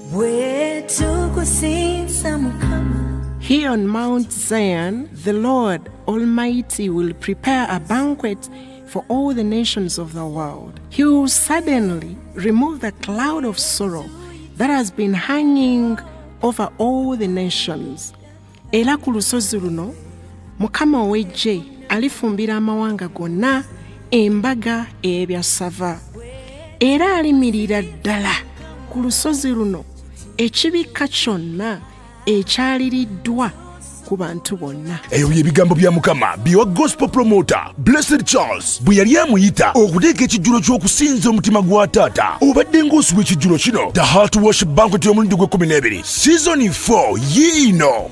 Here on Mount Zion, the Lord Almighty will prepare a banquet for all the nations of the world. He will suddenly remove the cloud of sorrow that has been hanging over all the nations. Era ku lusozi luno, Mukama ow'eggye alifumbira amawanga gonna embaga ey'ebyassava. Era alimirira ddala ku lusozi luno ekibikka kyonna ekyaliriddwa ku bantu bonna. Eyo ebigambo bya Mukama byewa gospel promoter Blessed Charles bwe yali amuyita okuteeka ekijjulo ky'okusinza omutima gwa taata. Obadde ng'osuba ekijjulo kino The Heart Worship Banquet y'omulundi gwe-12 Season 4 yiino.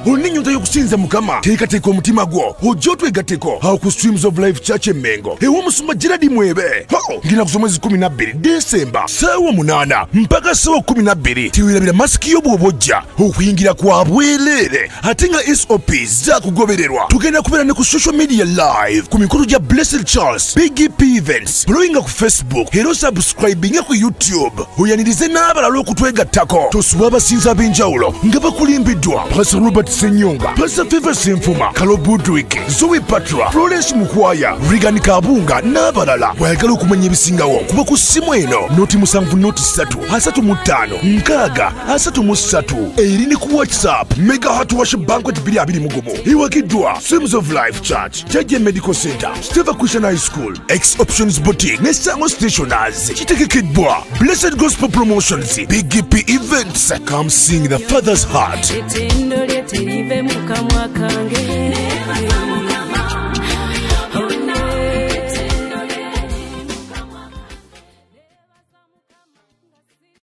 Olina ennyonta y'okusinza Mukama, teekateeka omutima gwo ojja otwegatteko awo ku Streams of Life Church e Mengo ew'omusumba Gerard Mwebe. Ngina ku mwezi 12 Desemba ssaawa 8 mpaka ssaawa 12 teweerabira masiki yo bw'oba ojja okuyingira kwa bwereere ate nga SOPs zaakugobererwa. Tugenda kubeera ne ku social media live ku mikolo gya Blessed Charles BGP Events followinga ku Facebook era osubscribinga ku YouTube oyanirize n'abalala okutwegattako. Tosuba abasinza ab'enjawulo nga bakulimbiddwa Pastor Robert Senyonga, Pastor Favour Senfuma, Kalo Budwig, Zoe Patra, Florence Mukwaya, Regan Kabunga n'abalala. Wayagala okumanya ebisingawo kuba ku ssimu eno noti 7 noti 3 35 6 eri ne ku WhatsApp Mega Heart Worship Banquet 2021 iwakiddwa Streams of Life Church, Jajje Medical Center, Steva Christian High School, X Options Boutique ne Sango Stationers. Kitegekeddwa Blessed Gospel Promotions, BGP Events. Come sing the Father's heart. Live mukamwa kange